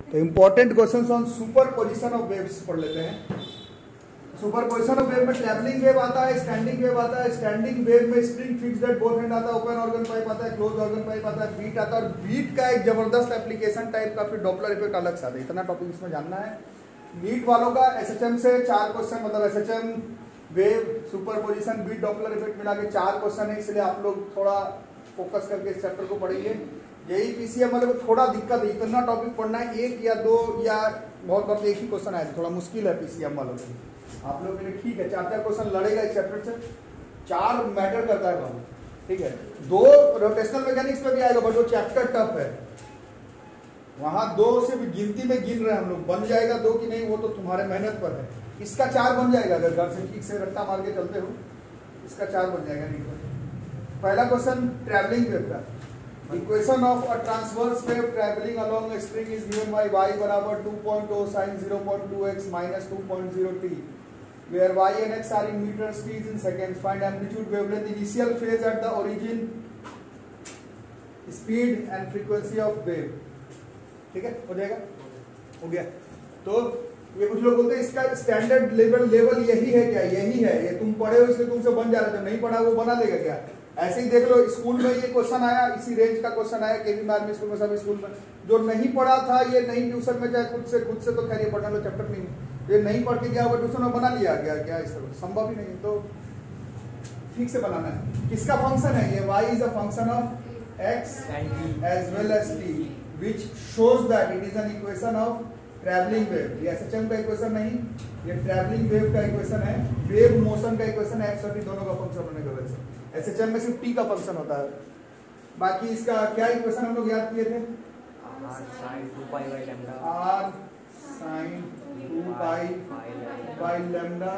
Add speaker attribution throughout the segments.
Speaker 1: तो important questions on super position of waves पढ़ लेते हैं। सुपर पोजिशन ऑफ वेव में ट्रैवलिंग वेव आता है, स्टैंडिंग वेव आता है। स्टैंडिंग वेव में spring fixed at both and आता है, ओपन ऑर्गन पाइप आता है, क्लोज ऑर्गन पाइप आता है, बीट आता है। और बीट का एक जबरदस्त एप्लीकेशन टाइप का फिर डॉपलर इफेक्ट अलग से आता है। इतना टॉपिक इसमें जानना है। नीट वालों का एसएचएम से 4 क्वेश्चन, मतलब SHM wave superposition beat Doppler effect मिला के 4 क्वेश्चन है, इसलिए आप लोग थोड़ा फोकस करके इस चैप्टर को पढ़ेंगे। यही पीसीएम वाले को थोड़ा दिक्कत है, इतना टॉपिक पढ़ना है, 1 या 2 या बहुत बार एक ही क्वेश्चन आया, थोड़ा मुश्किल है पीसीएम वालों के। आप लोगों के लिए ठीक है, 4 क्वेश्चन लड़ेगा इस चैप्टर से। 4 मैटर करता है बहुत, ठीक है। 2 रोटेशनल मैकेनिक्स पे भी आएगा, बट वो चैप्टर टफ है। वहां 2 सिर्फ गिनती में गिन रहे हैं हम लोग, बन जाएगा 2 कि नहीं वो तो तुम्हारे मेहनत पर है। इसका 4 बन जाएगा अगर घर से ठीक से रट्टा मार के चलते हो, इसका 4 बन जाएगा। नहीं, पहला क्वेश्चन ट्रैवलिंग वेव का। Equation of a transverse wave travelling along a string is given by y बराबर 2.0 sin 0.2x minus 2.0 t, where y and x are in meters, t is in seconds. Find amplitude, wavelength, initial phase at the origin, speed and frequency of wave। ठीक है, हो जाएगा, हो गया। तो ये कुछ लोग बोलते हैं इसका स्टैंडर्ड लेवल यही है क्या? यही है, ये तुम पढ़े हो इसलिए तुमसे बन जा रहा है, जो नहीं पढ़ा वो बना देगा क्या? ऐसे ही देख लो, स्कूल में ये क्वेश्चन आया, इसी रेंज का क्वेश्चन आया केवी आर्मी स्कूल में, सभी स्कूल में। जो नहीं पढ़ा था, ये नहीं ट्यूशन में, चाहे खुद से तो खैर ये पढ़ना लो चैप्टर नहीं, ये नहीं पढ़ के गया वो ट्यूशन में बना लिया गया क्या? इसका संभव ही नहीं। तो ठीक से बनाना है। किसका फंक्शन है ये? y is a function of x as well as t, which shows that it is an equation of traveling wave। ये एसएचएम का इक्वेशन नहीं, ये ट्रैवलिंग वेव का इक्वेशन है, वेव मोशन का इक्वेशन है, x और t दोनों का फंक्शन होने की वजह से। एसएचएम में सिर्फ t का फंक्शन होता है। बाकी इसका क्या इक्वेशन हम लोग याद किए थे? r sin 2 pi by lambda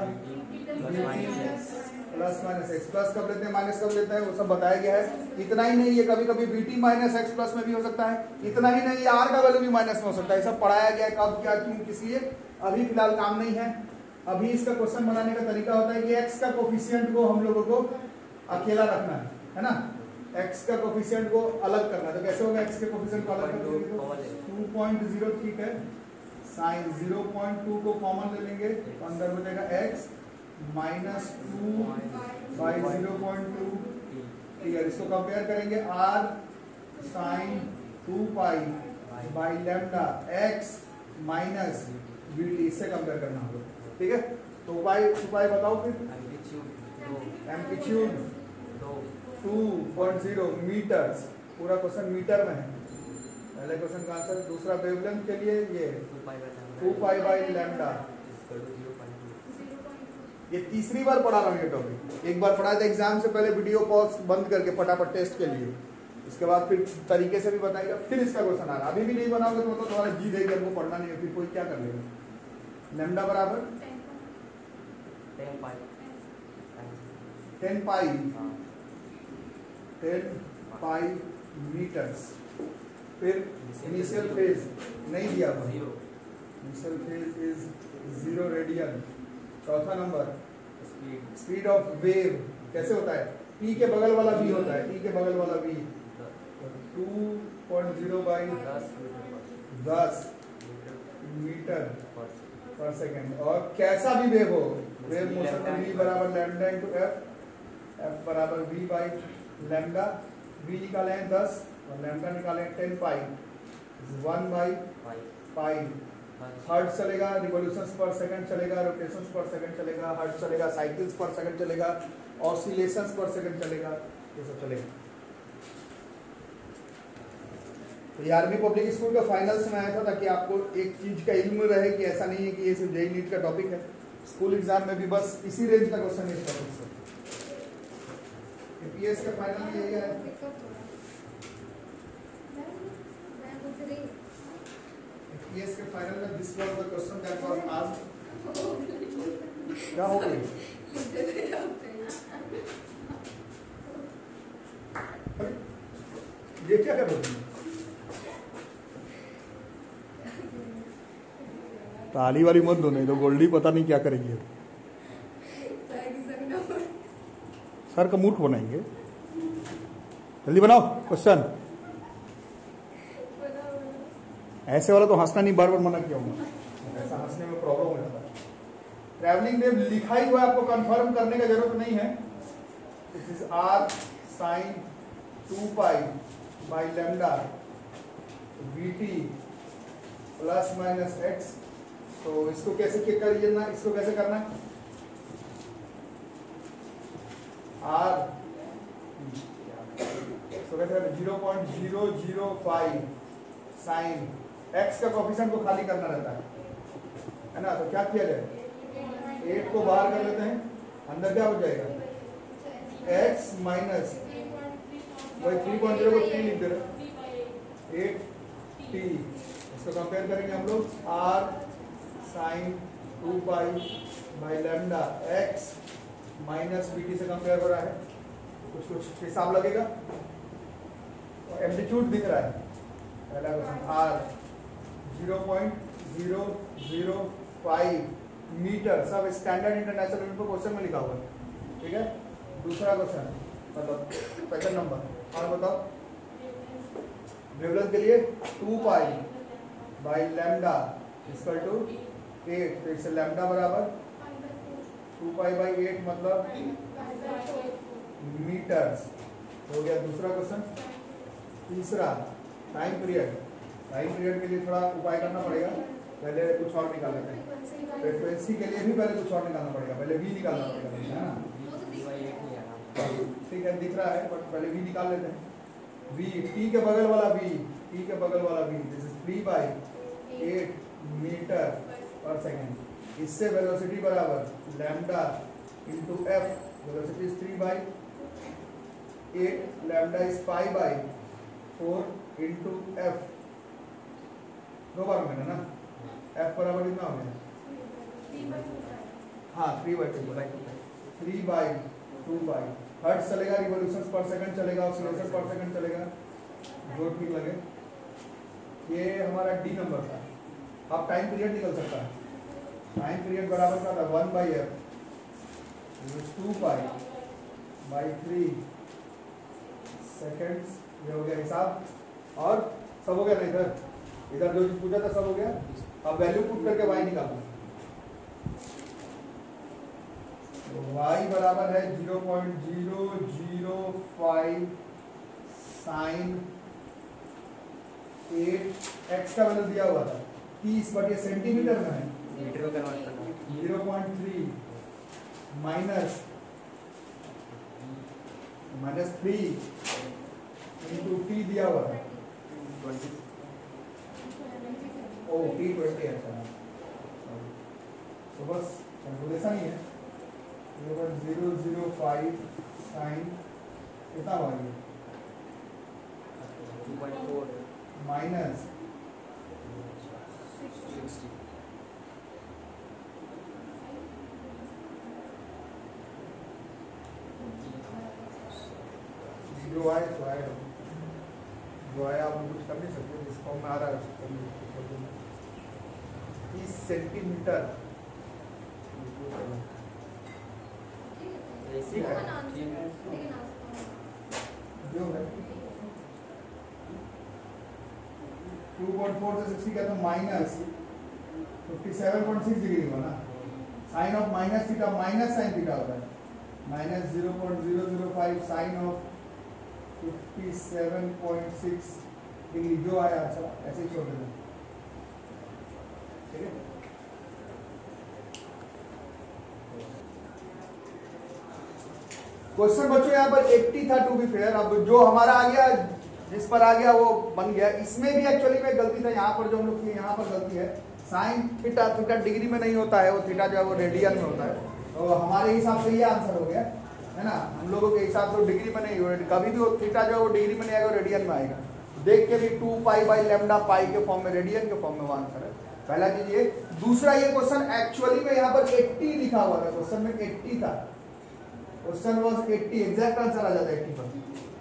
Speaker 1: plus minus x. Plus कब लेते हैं, माइनस कब लेते हैं, वो सब बताया गया है। इतना ही नहीं, ये कभी कभी बीटी माइनस एक्स प्लस में भी हो सकता है। इतना ही नहीं, ये आर का वैल्यू भी माइनस में हो सकता है। सब पढ़ाया गया है, कब क्या क्यों किस लिए। अभी फिलहाल काम नहीं है। अभी इसका क्वेश्चन बनाने का तरीका होता है कि एक्स का कोफिशिएंट को हम लोगों को अकेला रखना है ना, एक्स का कोफिशिएंट को अलग करना है। तो कैसे होगा? एक्स के कोफिशिएंट को अलग करके 2.0, ठीक है। साइन 0.2 को कॉमन ले लेंगे तो अंदर हो जाएगा एक्स माइनस 2 बाई 0.2, ठीक है। इसको कंपेयर करेंगे R sine 2 pi by lambda x minus BT, इससे कंपेयर करना होगा, ठीक है। तो उपाय बताओ फिर। एम्पलीट्यूड 2.0 मीटर्स, पूरा क्वेश्चन मीटर में है। पहले क्वेश्चन का आंसर। दूसरा वेवलेंथ के लिए ये 2 पाई बाई लैम्डा। ये तीसरी बार पढ़ा रहा हूँ ये टॉपिक। एक बार पढ़ाया था एग्जाम से पहले, वीडियो पॉज बंद करके फटाफट टेस्ट के लिए। इसके बाद फिर तरीके से भी बताएगा, फिर इसका क्वेश्चन आ रहा। अभी भी नहीं बनाओगे तो मतलब तुम्हारा जी देगी, हमको पढ़ना नहीं है, फिर कोई क्या कर लेगा। लैम्डा बराबर 10 पाई मीटर्स। फिर इनिशियल फेज नहीं दिया, इनिशियल फेज इज 0 रेडियन। चौथा नंबर स्पीड ऑफ वेव कैसे होता है? टी के बगल वाला v होता है, टी के बगल वाला v 2.0 बाई 10 मीटर पर सेकेंड। और कैसा भी वेव हो, वेव मोशन में v बराबर लैम्डा इंटू एफ, एफ बराबर v बाई लैम्डा। v निकाले हैं 10 और लैम्डा निकाले हैं 10 पाई, 1 बाई पाई। हर्ट्ज चलेगा, रिवॉल्यूशंस पर सेकंड चलेगा, रोटेशंस पर सेकंड चलेगा, हर्ट्ज चलेगा, साइकिल्स पर सेकंड चलेगा, ऑसिलेशंस पर सेकंड चलेगा, ये सब चलेगा। तो ये आर्मी पब्लिक स्कूल का फाइनल्स में आया था, ताकि आपको एक चीज का इल्म रहे कि ऐसा नहीं है कि ये सिर्फ जेईई नीट का टॉपिक है। स्कूल एग्जाम में भी बस इसी रेंज का क्वेश्चन है इस टॉपिक से। पीएस का फाइनल में यही है। पीएस के फाइनल में this was the question that was asked. क्या हो गई? ये क्या कर रही हो? ताली वाली मत दो, नहीं तो गोल्डी पता नहीं क्या करेगी। सर का मूर्ख बनाएंगे। जल्दी बनाओ क्वेश्चन। ऐसे वाला तो हंसना नहीं, बार बार मना किया हूँ, ऐसा हंसने में प्रॉब्लम हो जाता है। ट्रैवलिंग वेव लिखा ही हुआ है, आपको कंफर्म करने का जरूरत नहीं है। This is r sin 2 pi by lambda vt plus minus x। तो इसको कैसे करिए ना, इसको कैसे करना है, r इसको कैसे करना, 0.005 साइन x का कोफिशिएंट को खाली करना रहता है ना। तो क्या किया जाए, 8 को बाहर कर लेते हैं, अंदर क्या हो जाएगा, x माइनस वही 3.0 को 3 लिख दे रहे 8t। इसको कंपेयर करेंगे हम लोग, r sine 2 pi by lambda x minus vt से कंपेयर हो रहा है, कुछ कुछ हिसाब लगेगा। और एम्पलीट्यूड दिख रहा है, पहला क्वेश्चन r 0.005 मीटर, सब स्टैंडर्ड इंटरनेशनल यूनिट पर क्वेश्चन में लिखा हुआ है, ठीक है। दूसरा क्वेश्चन मतलब सेकंड नंबर, और बताओ वेवलेंथ के लिए 2 pi by lambda equal to 8, तो इससे लैम्डा बराबर 2 पाई बाई 8 मतलब मीटर्स हो गया। दूसरा क्वेश्चन। तीसरा टाइम पीरियड, टाइम पीरियड के लिए थोड़ा उपाय करना पड़ेगा, पहले कुछ और निकाल लेते हैं। फ्रीक्वेंसी के लिए भी पहले कुछ और निकालना पड़ेगा, पहले v निकालना पड़ेगा, है ना, ठीक है, दिख रहा है बट पहले v निकाल लेते हैं। v t के बगल वाला v, t के बगल वाला v, this is 3 by 8 metre पर सेकेंड। इससे वेलोसिटी बराबर lambda into f, velocity is 3 by 8, lambda is 5 by 4 into f, दो बार में ना, f बराबर कितना हो गया, हाँ 3 बाई 2 बाई हर्ट्ज चलेगा, रिवॉल्यूशंस पर सेकंड चलेगा, ऑसिलेशन पर सेकंड चलेगा, जो ठीक लगे। ये हमारा डी नंबर था। अब टाइम पीरियड निकल सकता है, टाइम पीरियड बराबर क्या था, 1 by F 2 pi by 3 seconds, ये हो गया हिसाब। और सब हो गया ना, इधर इधर जो पूछा था सब हो गया। अब वैल्यू पुट करके वाई निकालना, y बराबर है 0.005 साइन 8, x का वैल्यू दिया हुआ था 30, बट ये सेंटीमीटर में है,
Speaker 2: मीटर में कन्वर्ट करना,
Speaker 1: 0.3 माइनस 3 इंटू t दिया हुआ था,
Speaker 2: 20,
Speaker 1: ओ t 20 है, तो बस कैलकुलेशन ही है। 0.005 साइन कितना हुआ ये,
Speaker 2: 2.4
Speaker 1: माइनस
Speaker 2: 60,
Speaker 1: जो आए तो आए, जो आया आप कुछ कर नहीं सकते, जिस फॉर्म में आ रहा है उसको कर नहीं सकते। 30 सेंटीमीटर
Speaker 2: ठीक है,
Speaker 1: जो है 2.4 से 60 का तो माइनस 57.6 डिग्री हुआ ना। Sine of minus theta minus sine theta होता है, माइनस 0.005 साइन ऑफ 57.6 डिग्री, जो आया अच्छा ऐसे ही छोड़ देना, ठीक है। क्वेश्चन बच्चों यहाँ पर 80 था टू बी फेयर। अब जो हमारा आ गया, जिस पर आ गया वो बन गया। इसमें भी एक्चुअली में गलती था, यहाँ पर जो हम लोग किए यहाँ पर गलती है। साइन थीटा, थीटा डिग्री में नहीं होता है, वो थीटा जो है वो रेडियन में होता है। तो हमारे हिसाब से ये आंसर हो गया है ना, हम लोगों के हिसाब से डिग्री में नहीं, कभी भी वो थीटा जो है वो डिग्री में नहीं आएगा, रेडियन में आएगा। देख के भी 2 पाई बाई लैम्डा पाई के फॉर्म में, रेडियन के फॉर्म में वो आंसर है। पहला चीज ये। दूसरा ये क्वेश्चन एक्चुअली में यहाँ पर 80 लिखा हुआ था, क्वेश्चन में 80 था, क्वेश्चन वाज 80, एग्जैक्ट आंसर आ जाता है 80 पर।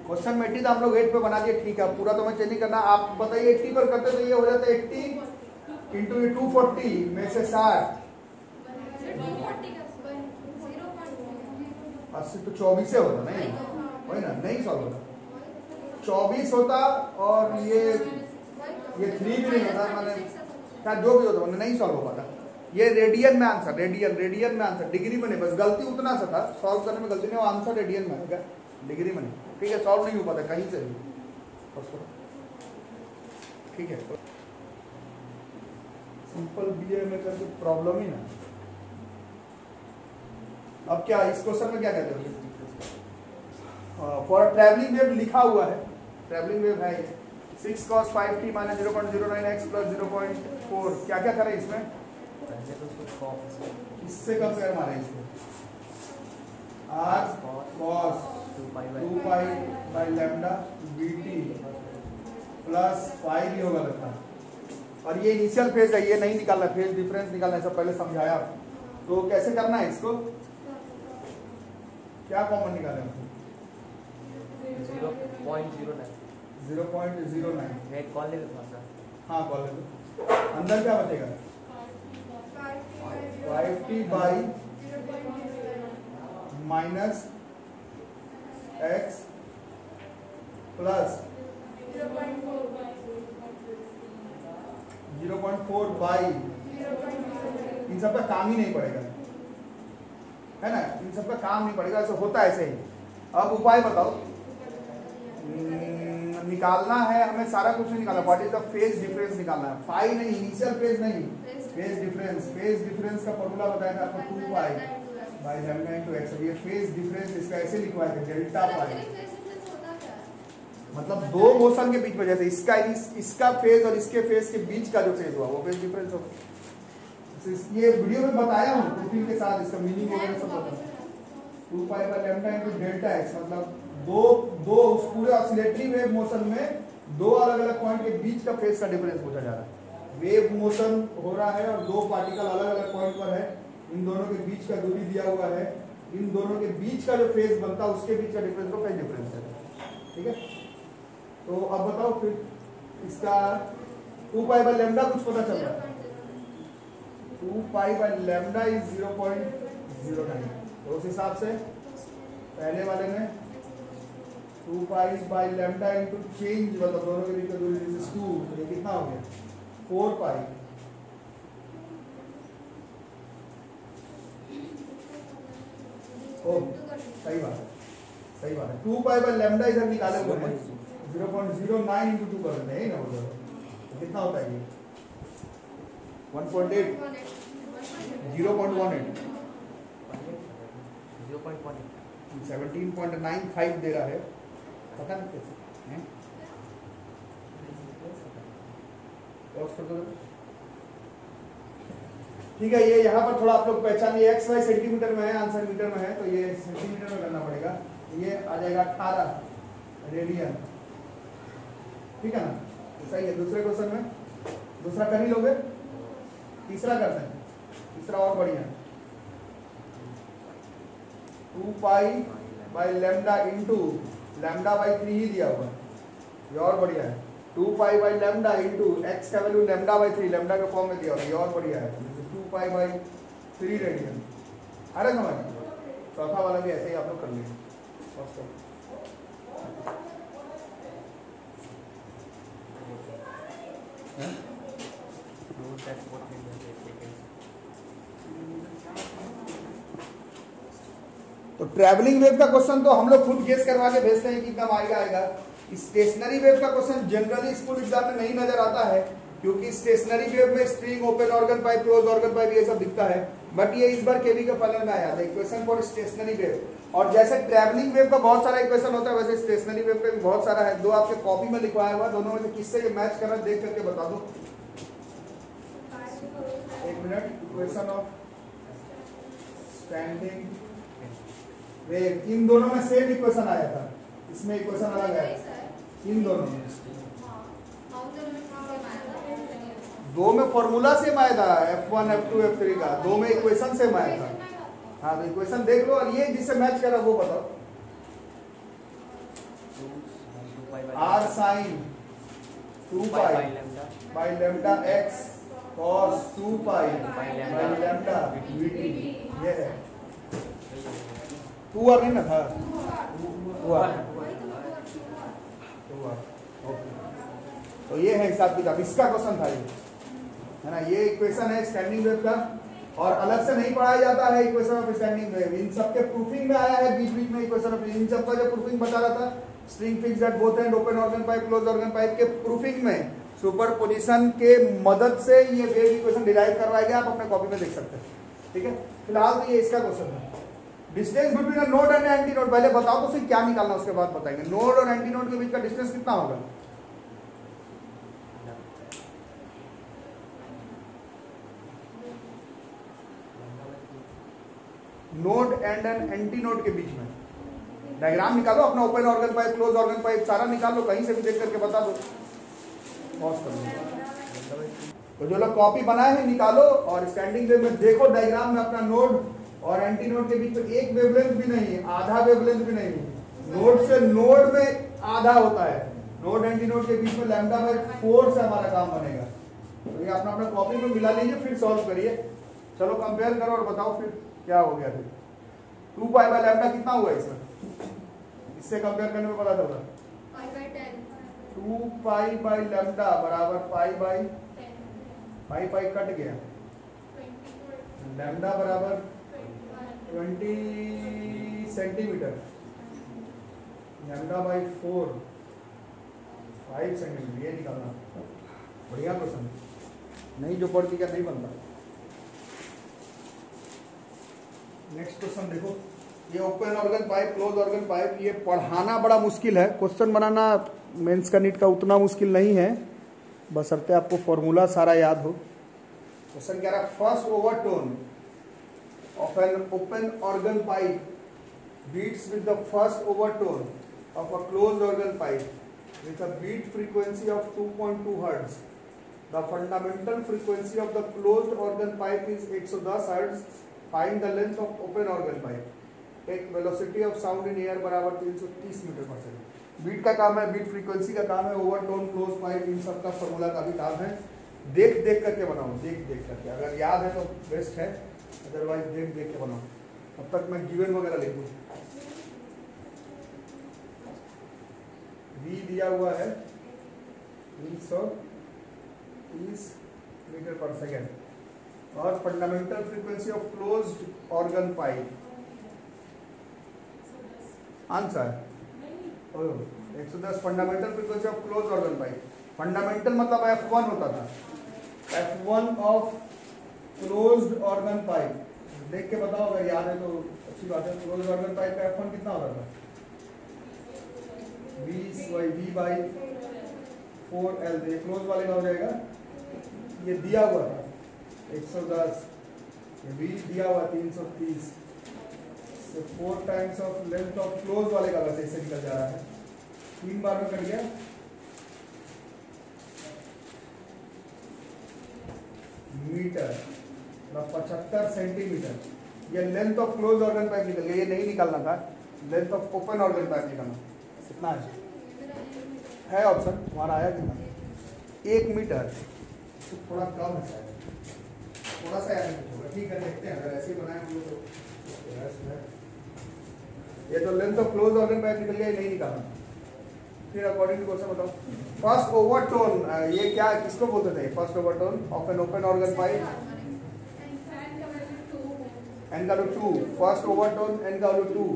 Speaker 1: क्वेश्चन में 80 था, हम लोग 8 पे बना दिए, ठीक है। पूरा तो मैं चेंज नहीं करना, आप बताइए 80 पर करते तो ये हो जाता है 80 इंटू 240 में से 60, 80 तो 24 से होता नहीं, वही ना, नहीं सॉल्व होता, 24 होता और ये ये 3 भी नहीं होता, मैंने क्या जो भी होता मैंने नहीं सॉल्व हो पाता। ये रेडियन में आंसर, रेडियन में आंसर, डिग्री में नहीं, बस गलती उतना सा था, सॉल्व करने में गलती नहीं, वो आंसर रेडियन में आएगा, डिग्री में नहीं। ठीक है, सॉल्व नहीं हो पाता कहीं से भी, ठीक है। सिंपल बीए में करके प्रॉब्लम ही ना। अब क्या इस क्वेश्चन में क्या कहते हो, फॉर ट्रैवलिंग वेव लिखा हुआ है, ट्रैवलिंग वेव है ये 6 cos 5t minus 0.09x plus 0.4, क्या क्या करें इसमें, इससे कंपेयर मारे इसको, r cos 2 pi by lambda bt plus pi भी होगा लगता है। और ये इनिशियल फेज है, ये नहीं निकालना, फेज डिफरेंस निकालना है, सब पहले समझाया। तो कैसे करना है इसको, क्या कॉमन निकालें, 0.09
Speaker 2: कॉल ले लो सर।
Speaker 1: हाँ कॉल ले लो। अंदर क्या बचेगा 5t by minus x plus 0.4 by, इन सब का काम ही नहीं पड़ेगा, है ना, इन सब का काम नहीं पड़ेगा, ऐसे होता है ऐसे ही। अब उपाय बताओ, निकालना है हमें, सारा कुछ नहीं निकालना, what is the phase difference निकालना है, फाई नहीं, इनिशियल फेज नहीं, फेज डिफरेंस का फॉर्मूला बताया था आपको 2 pi by lambda into x। ये फेज डिफरेंस इसका ऐसे लिखवाया था डेल्टा पाई, मतलब दो मोशन के बीच में, जैसे इसका फेज और इसके फेज के बीच का जो फेज हुआ वो फेज डिफरेंस होगा। ये वीडियो में बताया हूँ प्रूफिंग के साथ, इसका मीनिंग वगैरह सब बताया। 2 pi by lambda into delta x, मतलब दो उस पूरे ऑसिलेटरी वेव मोशन में दो अलग अलग पॉइंट के बीच का फेज का डिफरेंस पूछा जा रहा है। वेव मोशन हो रहा है और दो पार्टिकल अलग अलग पॉइंट पर है, इन दोनों के बीच का दूरी दिया हुआ है, इन दोनों के बीच का जो फेज बनता है उसके बीच का डिफरेंस को फेज डिफरेंस है। ठीक है, तो अब बताओ फिर इसका 2 पाई बाई लैम्डा कुछ पता चल रहा है, 2 पाई बाई लैम्डा इज 0.09, तो उस हिसाब से पहले वाले में 2 pi by lambda into change, मतलब दोनों के बीच का दूरी दिस इज 2, तो ये कितना हो गया 4 पाई, ओ सही बात है, सही बात है। 2 पाई बाई लैम्डा इधर निकाले हुए हैं, 0.09 इंटू 2 कर देते हैं ना, उधर तो कितना होता है ये 1.8, 0.18, 17.95 दे रहा है, पता नहीं कैसे हैं, कर दो। ठीक है, ये यहाँ पर थोड़ा आप लोग पहचानिए, एक्स वाई सेंटीमीटर में है, आंसर मीटर में है, तो ये सेंटीमीटर में करना पड़ेगा, ये आ जाएगा 18 रेडियन, ठीक है ना, सही है। दूसरे क्वेश्चन में दूसरा कर ही लोगे, तीसरा करते हैं, तीसरा और बढ़िया, 2 pi by lambda into lambda by 3 ही दिया हुआ है, ये और बढ़िया है, 2 pi by lambda into x का वैल्यू लैम्डा बाई 3, लैम्डा के फॉर्म में दिया हुआ है, ये और बढ़िया है, 2 पाई बाई 3 रेडियन। अरे समझ, चौथा वाला भी ऐसे ही आप लोग कर लीजिए। तो ट्रैवलिंग वेव का क्वेश्चन तो हम लोग खुद गेस करवा के भेजते हैं कि कब आएगा। स्टेशनरी वेव का क्वेश्चन जनरली स्कूल एग्जाम में नहीं नजर आता है, क्योंकि स्टेशनरी वेव में string, open organ pipe, close organ pipe ये सब दिखता है, बट ये इस बार केवी के फाइनल में आया था इक्वेशन फॉर स्टेशनरी वेव। और जैसे ट्रैवलिंग वेव का बहुत सारा इक्वेशन होता है, वैसे स्टेशनरी वेव का भी बहुत सारा है, दो आपके कॉपी में लिखवाया हुआ, दोनों में से किससे ये मैच कर रहा है देख करके बता दो। एक minute, equation of standing wave, इन दोनों में सेम इक्वेशन आया था, इसमें इक्वेशन अलग है, इन दोनों में दो में फॉर्मूला सेम आया था, F1 F2 F3 का, दो में इक्वेशन सेम आया था। हाँ तो इक्वेशन देख लो और ये जिससे मैच कर रहा वो बताओ। R sin 2 pi by lambda x cos 2 pi by lambda dt, ये है 2R नहीं ना था, 2R, ओके। तो ये है हिसाब किताब, इसका क्वेश्चन था ये, है ना। ये इक्वेशन है स्टैंडिंग वेव का, और अलग से नहीं पढ़ाया जाता है इक्वेशन ऑफ स्टैंडिंग वेव। इन सब के प्रूफिंग में आया है बीच बीच में इक्वेशन ऑफ, इन सब का जो प्रूफिंग बता रहा था, string fixed at both and, open organ pipe, close organ pipe के प्रूफिंग में सुपरपोजिशन के मदद से ये वेव इक्वेशन डिराइव करवाया गया, आप अपने कॉपी में देख सकते हैं, ठीक है। फिलहाल तो ये इसका क्वेश्चन है। Distance between a node and anti node, पहले बताओ तो फिर क्या निकालना, उसके बाद बताएंगे। नोड और एंटी नोड के बीच का डिस्टेंस कितना होगा? Node and an anti node के बीच में डायग्राम निकालो अपना, open organ pipe, close organ pipe, सारा निकालो, कहीं से भी देख करके बता दो। पॉज कर दो। तो जो लोग कॉपी बनाए हैं निकालो, और स्टैंडिंग वेव में देखो डायग्राम में अपना नोड और एंटी नोड के बीच में एक वेवलेंथ भी नहीं है, आधा वेवलेंथ भी नहीं है। नोड से नोड में आधा होता है, नोड एंटी नोड के बीच में लैम्डा बाय 4 से हमारा काम बनेगा। तो ये अपना अपना कॉपी में मिला लीजिए, फिर सॉल्व करिए। चलो कंपेयर करो और बताओ फिर क्या हो गया। फिर 2 पाई बाय लैम्डा कितना हुआ इसमें, इससे कंपेयर करने में पता चला 2 पाई बाय लैम्डा बराबर pi by, pi pi cut गया, लैम्डा बराबर 20 सेंटीमीटर, लैम्डा बाय 4 5 सेंटीमीटर, ये निकालना। बढ़िया क्वेश्चन, नहीं जो पढ़ के क्या नहीं बनता। नेक्स्ट क्वेश्चन देखो, ये open organ pipe, close organ pipe, ये पढ़ाना बड़ा मुश्किल है, क्वेश्चन बनाना मेंस का नीट का उतना मुश्किल नहीं है, बशर्ते आपको फॉर्मूला सारा याद हो। क्वेश्चन कह रहा है first overtone of an open organ pipe beats with the first overtone of a close organ pipe with a beat frequency of 2.2 Hz. The fundamental frequency of the closed organ pipe is 110 Hz. Find the length of open organ pipe. Take velocity of sound in air बराबर 330 metre पर second. Beat का काम है, beat frequency का काम है, overtone, close pipe, इन सब का फॉर्मूला का भी काम है। देख देख करके बनाओ, देख देख करके, अगर याद है तो बेस्ट है, अदरवाइज देख देख के बनाओ। तब तक मैं गिवन वगैरह लिख दूँ। V दिया हुआ है 330 मीटर पर सेकेंड, और fundamental frequency of closed organ pipe answer 110 fundamental frequency of close organ pipe. Fundamental मतलब F1 होता था, F1 of closed organ pipe. देख के बताओ अगर याद है तो अच्छी बात है। क्लोज ऑर्गन पाइप का F1 कितना होता था? V by 4L। तो ये क्लोज वाले का हो जाएगा, ये दिया हुआ था 110, ये V दिया हुआ 330, 4 times of length of close वाले का वैसे इससे निकल जा रहा है, 3 बार में कट गया, मीटर, 75 सेंटीमीटर। ये length of close organ pipe निकल गया, ये नहीं निकालना था, length of open organ pipe निकालना। कितना है ऑप्शन तुम्हारा आया कितना? 1 मीटर, तो थोड़ा कम है शायद, थोड़ा सा याद होगा। ठीक है, देखते हैं, अगर ऐसे ही बनाए हम लोग तो। ये तो length of close organ pipe निकल गया, नहीं निकालना। फिर अकॉर्डिंग टू क्वेश्चन बताओ। फर्स्ट ओवरटोन, ये क्या किसको बोलते थे? First overtone of an open organ pipe, n का वैल्यू 2, फर्स्ट ओवरटोन एन का वैल्यू 2,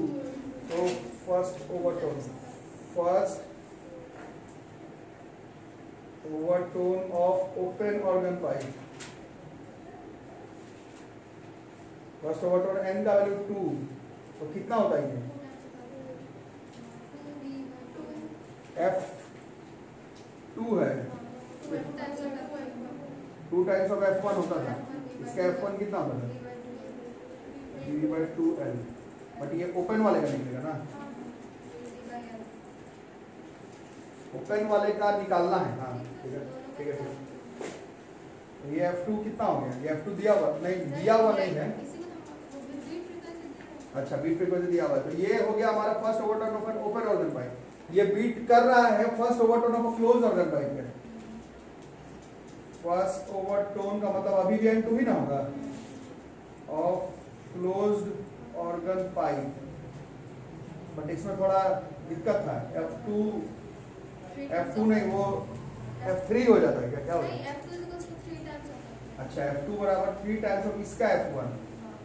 Speaker 1: तो first overtone, first overtone of open organ pipe, first overtone n का वैल्यू 2, तो कितना होता है ये? F2 है, 2 टाइम्स ऑफ F1 होता था, इसका F1 कितना होता था? V/2L, बट ये ओपन वाले का निकलेगा ना, ओपन वाले का निकालना है। हाँ ठीक है ठीक है ठीक है। ये F2 कितना हो गया? ये F2 दिया हुआ नहीं, दिया हुआ नहीं है, अच्छा बीट फ्रीक्वेंसी दिया हुआ है, तो ये हो गया हमारा first overtone of an open organ pipe. ये बीट कर रहा है first overtone of close organ pipe में। फर्स्ट ओवरटोन का मतलब अभी भी N2 ही ना होगा, of closed organ pipe, but इसमें थोड़ा दिक्कत था। F2 नहीं, वो F3 हो जाता है क्या, क्या होता
Speaker 3: नहीं,
Speaker 1: है?
Speaker 3: F2 इक्वल्स टू 3 टाइम्स होता है।
Speaker 1: अच्छा F2 बराबर 3 टाइम्स ऑफ इसका F1।
Speaker 3: हाँ,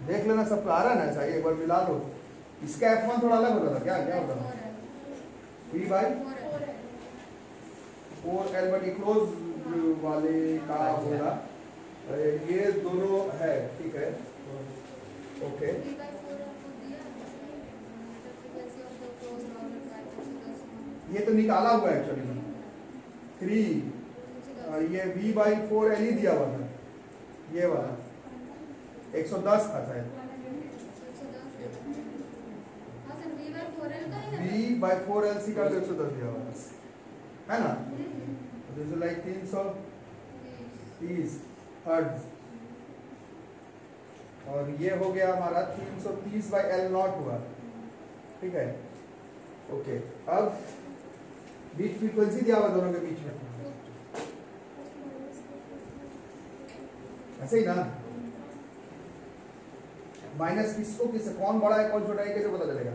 Speaker 1: देख लेना सब आ रहा है ना ऐसा, एक बार मिला लो। इसका F1 थोड़ा अलग होता था, क्या क्या होता था? 3 बाई 4L, बट क्लोज वाले का होगा ये दोनों है, ठीक है, ओके। ये तो निकाला हुआ है एक्चुअली में 3, ये V/4L ही दिया हुआ था, ये वाला 110 था शायद। V/4LC का 110 दिया हुआ है ना, दिस इज लाइक 330 हर्ट्ज, और ये हो गया हमारा 330/L0 हुआ, ठीक है, ओके। अब बीट फ्रीक्वेंसी दिया हुआ दोनों के बीच में, ऐसे ही ना, माइनस किसको किससे, कौन बड़ा है कौन छोटा है कैसे पता चलेगा?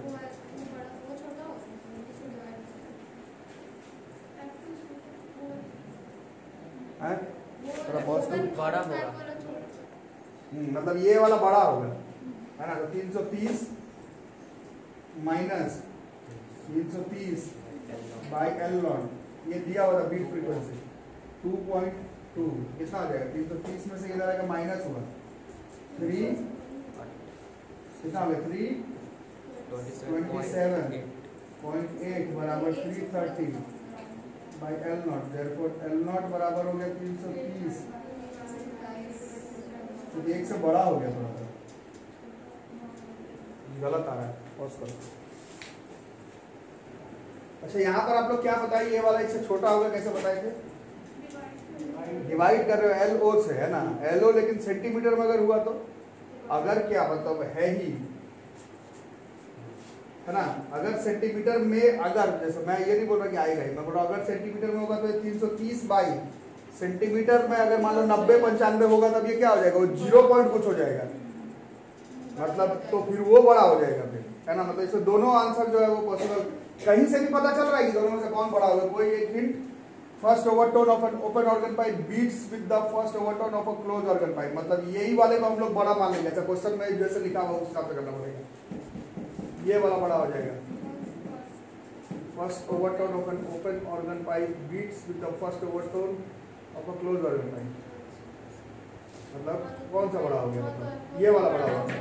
Speaker 1: हैं? थोड़ा पॉज करो।
Speaker 2: बड़ा होगा।
Speaker 1: मतलब ये वाला बड़ा होगा, है ना, तो 330 माइनस 330/L0 ये दिया हुआ था बीट फ्रीक्वेंसी 2.2, कितना आ जाएगा? 330 में से इधर आएगा माइनस हुआ 3, कितना हो गया? 327.8 बराबर 330/L0, therefore L0 बराबर हो गया 330, तो एक से बड़ा हो गया थोड़ा सा, गलत आ रहा है, पॉज करो। अच्छा यहाँ पर आप लोग क्या बताइए, ये वाला इससे छोटा होगा कैसे बताए थे? डिवाइड कर रहे हो LO से, है ना, LO, लेकिन सेंटीमीटर में अगर हुआ तो अगर क्या मतलब है ही, है ना, अगर सेंटीमीटर में, अगर जैसे मैं ये नहीं बोल रहा कि आएगा ही, मैं बोल रहा हूँ अगर सेंटीमीटर में होगा तो 330 बाई सेंटीमीटर में अगर मान लो 90-95 होगा तब ये क्या हो जाएगा? वो 0 पॉइंट कुछ हो जाएगा, मतलब तो फिर वो बड़ा हो जाएगा फिर, है ना, मतलब इसमें दोनों आंसर जो है वो पॉसिबल, कहीं से भी पता चल रहा है कि दोनों में से कौन बड़ा होगा। कोई एक hint, first overtone of an open organ pipe beats with the first overtone of a close organ pipe, मतलब यही वाले को हम लोग बड़ा मान लेंगे, ऐसा क्वेश्चन में जैसे लिखा हुआ उस हिसाब से करना पड़ेगा, ये वाला बड़ा हो जाएगा। First overtone of an open organ pipe beats with the first overtone of a close organ pipe, मतलब कौन सा बड़ा हो गया? मतलब ये वाला बड़ा हो गया।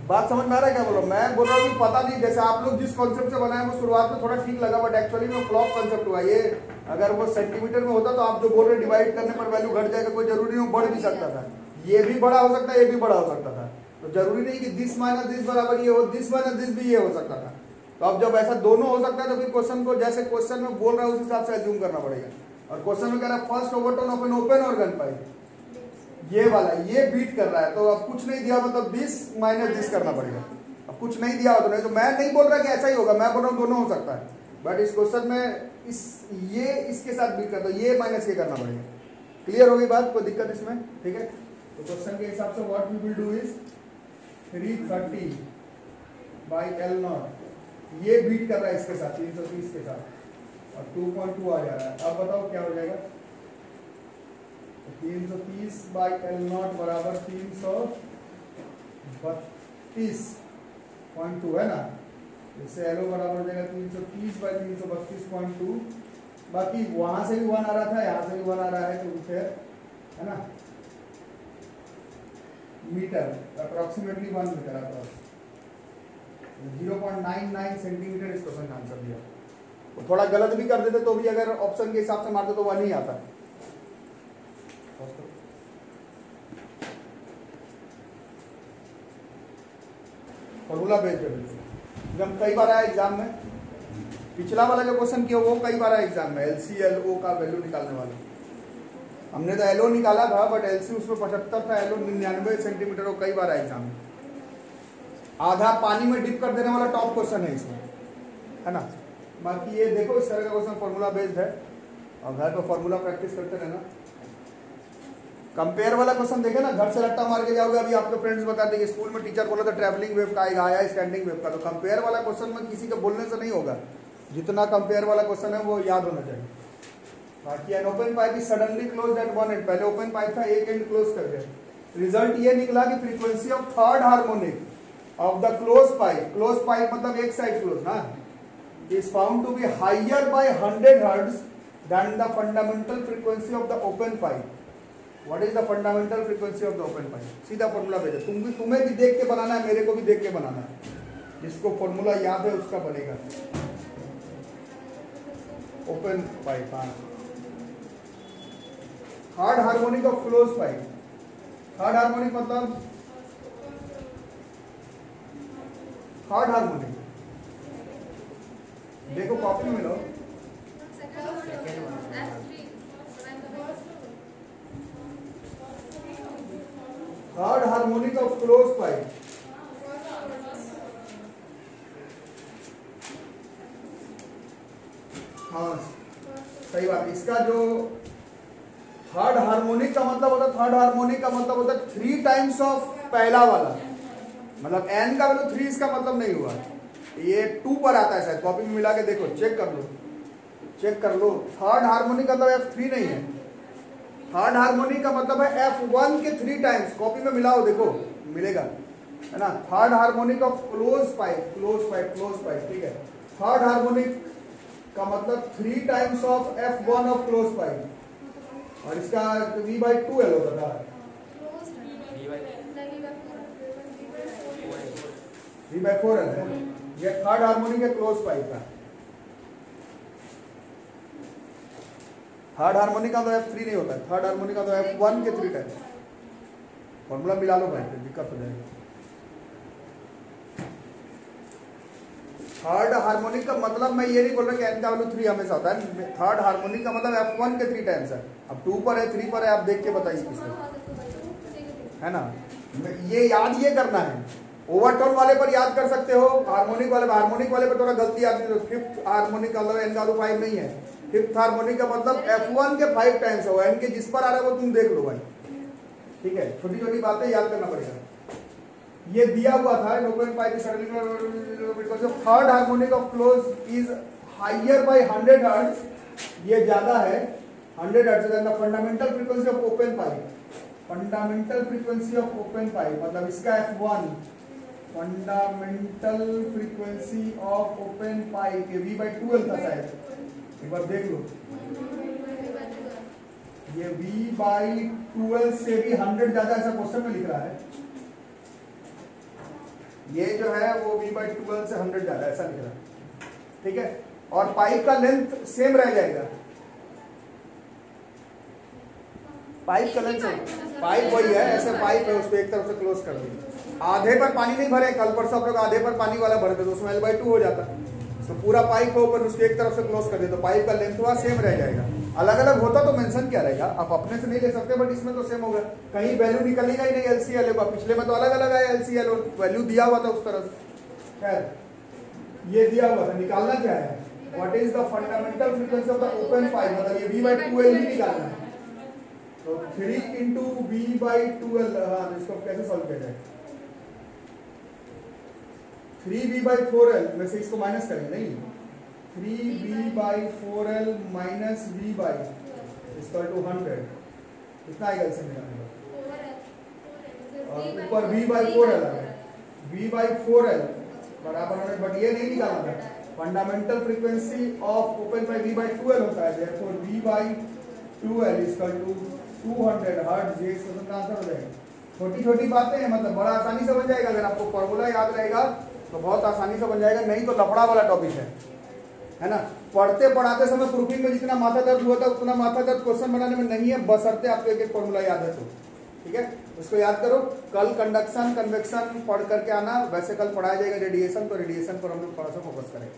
Speaker 1: बात समझ में आ रहा है क्या बोल रहा हूँ? मैं बोल रहा हूँ कि पता नहीं, जैसे आप लोग जिस कॉन्सेप्ट से बनाए वो शुरुआत में थोड़ा ठीक लगा, बट एक्चुअली में फ्लॉप कॉन्सेप्ट हुआ ये। अगर वो सेंटीमीटर में होता तो आप जो बोल रहे डिवाइड करने पर वैल्यू घट जाएगा, कोई जरूरी नहीं, बढ़ भी सकता था, ये भी बड़ा हो सकता है, ये भी बड़ा हो सकता था, तो जरूरी नहीं कि दिस माइनस दिस बराबर ये हो, दिस माइनस दिस भी ये हो सकता था। तो अब जब ऐसा दोनों हो सकता है तो फिर क्वेश्चन को जैसे क्वेश्चन में बोल रहा है उस हिसाब से अज्यूम करना पड़ेगा। और क्वेश्चन में कह रहा है first overtone of an open organ pipe, ये वाला ये बीट कर रहा है, तो अब कुछ नहीं दिया मतलब दिस माइनस दिस करना पड़ेगा। अब कुछ नहीं दिया हो तो नहीं, तो मैं नहीं बोल रहा कि ऐसा ही होगा, मैं बोल रहा हूँ दोनों हो सकता है, बट इस क्वेश्चन में ये इसके साथ बीट करता है, ये माइनस ये करना पड़ेगा। क्लियर होगी बात? कोई दिक्कत इसमें? ठीक है, तो क्वेश्चन के हिसाब से what we will do is 330/L0 ये बीट कर रहा है इसके साथ 330 के साथ, और 2.2 आ जा रहा है। अब बताओ क्या हो जाएगा? 330/L0 बराबर 332.2 है ना, इससे LO बराबर हो जाएगा 330/332.2। बाकी वहां से भी 1 आ रहा था, यहाँ से भी 1 आ रहा है, तो फिर है ना मीटर, अप्रोक्सीमेटली 1 मीटर आता है, 0.99 सेंटीमीटर इस क्वेश्चन का आंसर दिया। वो थोड़ा गलत भी कर देते तो भी अगर ऑप्शन के हिसाब से मारते तो 1 ही आता है। फॉर्मूला बेस्ड है, जब कई बार आया एग्जाम में, पिछला वाला जो क्वेश्चन किया वो कई बार आया एग्जाम में, LC/LO का वैल्यू निकालने वाला। हमने तो LO निकाला था, बट LC उसमें 75 था, LO 99 सेंटीमीटर, वो कई बार आया एग्जाम में। आधा पानी में डिप कर देने वाला टॉप क्वेश्चन है इसमें, है ना। बाकी ये देखो इस तरह का क्वेश्चन फॉर्मूला बेस्ड है, और घर पर फॉर्मूला प्रैक्टिस करते रहना। कंपेयर वाला क्वेश्चन देखे ना, घर से रट्टा मार के जाओगे। अभी आपके फ्रेंड्स बताते हैं स्कूल में टीचर बोला था ट्रैवलिंग वेव का आया स्टैंडिंग वेव का, तो कंपेयर वाला क्वेश्चन में किसी के बोलने से नहीं होगा, जितना कंपेयर वाला क्वेश्चन है वो याद होना चाहिए। बाकी an open pipe is suddenly closed eight one and, पहले ओपन पाइप था एक एंड क्लोज कर दिया। रिजल्ट ये निकला कि frequency of third harmonic of the close pipe मतलब एक साइड क्लोज ना, is found to be higher by 100 hertz than the fundamental frequency of the open pipe. What is the fundamental frequency of the open pipe? सीधा formula भेजो, तुम्हें भी देख के बनाना है, मेरे को भी देख के बनाना है, जिसको फॉर्मूला याद है उसका बनेगा। ओपन पाइप, हाँ, third harmonic of close pipe. Third harmonic मतलब थर्ड हार्मोनिक, देखो कॉपी में लो, third harmonic of close pipe. हाँ सही बात। इसका जो थर्ड हार्मोनिक का मतलब होता है, थर्ड हार्मोनिक का मतलब होता है 3 टाइम्स ऑफ पहला वाला, मतलब एन का वैल्यू 3, इसका मतलब नहीं हुआ, ये 2 पर आता है शायद, कॉपी में मिला के देखो, चेक कर लो। थर्ड हार्मोनिक का मतलब F3 नहीं है, थर्ड हार्मोनिक का मतलब है F1 के 3 टाइम्स, कॉपी में मिलाओ देखो मिलेगा, है ना। Third harmonic of close pipe, ठीक है। थर्ड हार्मोनिक का मतलब 3 times of F1 of close pipe, और इसका V/2L होता था, V/4L है। ये थर्ड हार्मोनिक है क्लोज पाइप का। थर्ड हार्मोनिक का तो F3 नहीं होता है, थर्ड हार्मोनिक का तो F1 के 3 टाइम्स। फॉर्मूला मिला लो भाई, फिर दिक्कत हो जाएगी। थर्ड हार्मोनिक का मतलब मैं ये नहीं बोल रहा कि एन का वैल्यू 3 हमेशा होता है, थर्ड हार्मोनिक का मतलब F1 के 3 टाइम्स है। अब 2 पर है 3 पर है, आप देख के बताइए किसमें, है ना। ये याद ये करना है, ओवरटोन वाले पर याद कर सकते हो, हार्मोनिक वाले पर थोड़ा गलती आती है। तो फिफ्थ हार्मोनिक का मतलब एन का 5 नहीं है, फिफ्थ हार्मोनिक का मतलब F1 के 5 टाइम्स हो, एन के जिस पर आ रहा है वो तुम देख लो भाई, ठीक है। छोटी छोटी बातें याद करना पड़ेगा। ये दिया हुआ था open pipe third harmonic of close is higher by 100 hertz, ये ज्यादा है 100 hertz than the fundamental frequency of open pipe. Fundamental frequency of open pipe मतलब इसका F1 fundamental frequency of open pipe, ये V/2L था शायद, एक बार देख लो। ये V/2L से भी 100 ज्यादा, ऐसा क्वेश्चन में लिख रहा है। ये जो है वो V/2L से 100 ज्यादा, ऐसा लिख रहा है, ठीक है। और पाइप का लेंथ सेम रह जाएगा, पाइप का लेंथ, पाइप वही है, ऐसे पाइप है, उसको एक तरफ से क्लोज कर दिया। आधे पर पानी नहीं भरे, कल परसों आप लोग आधे पर पानी वाला भरते तो उसमें L/2 हो जाता, तो पूरा पाइप हो पर उसको एक तरफ से क्लोज कर दे तो पाइप का लेंथ हुआ सेम रह जाएगा। अलग अलग होता तो मेंशन क्या रहेगा, आप अपने से नहीं ले सकते, बट इसमें तो सेम होगा, कहीं वैल्यू निकलेगा ही नहीं LCL का। पिछले में तो अलग अलग आया LCL और वैल्यू दिया हुआ था उस तरह से। खैर ये दिया हुआ था, निकालना क्या है, what is the fundamental frequency of the open pipe, मतलब ये V/2L ही निकालना है। तो 3 × V/2L, हाँ इसको कैसे सॉल्व किया जाए, 3V/4L में से इसको माइनस करेंगे, नहीं 3V/4L माइनस V/100 कितना आएगा इससे निकालने का, और ऊपर V/4L V/4L बराबर 100, बट ये नहीं निकालना था। Fundamental frequency of open pipe V/2L होता है, देयरफॉर V/2L = 200 हर्ट्ज। ये इसका आंसर हो जाएगा। छोटी छोटी बातें हैं, मतलब बड़ा आसानी से बन जाएगा, अगर आपको फॉर्मूला याद रहेगा तो बहुत आसानी से बन जाएगा, नहीं तो लफड़ा वाला टॉपिक है ना। पढ़ते पढ़ाते समय प्रूफिंग में जितना माथा दर्द हुआ था उतना माथा दर्द क्वेश्चन बनाने में नहीं है, बशर्ते आपको एक एक फॉर्मूला याद है तो, ठीक है, उसको याद करो। कल कंडक्शन कन्वेक्शन पढ़ करके आना, वैसे कल पढ़ाया जाएगा रेडिएशन, तो रेडिएशन पर हम लोग थोड़ा सा फोकस करें।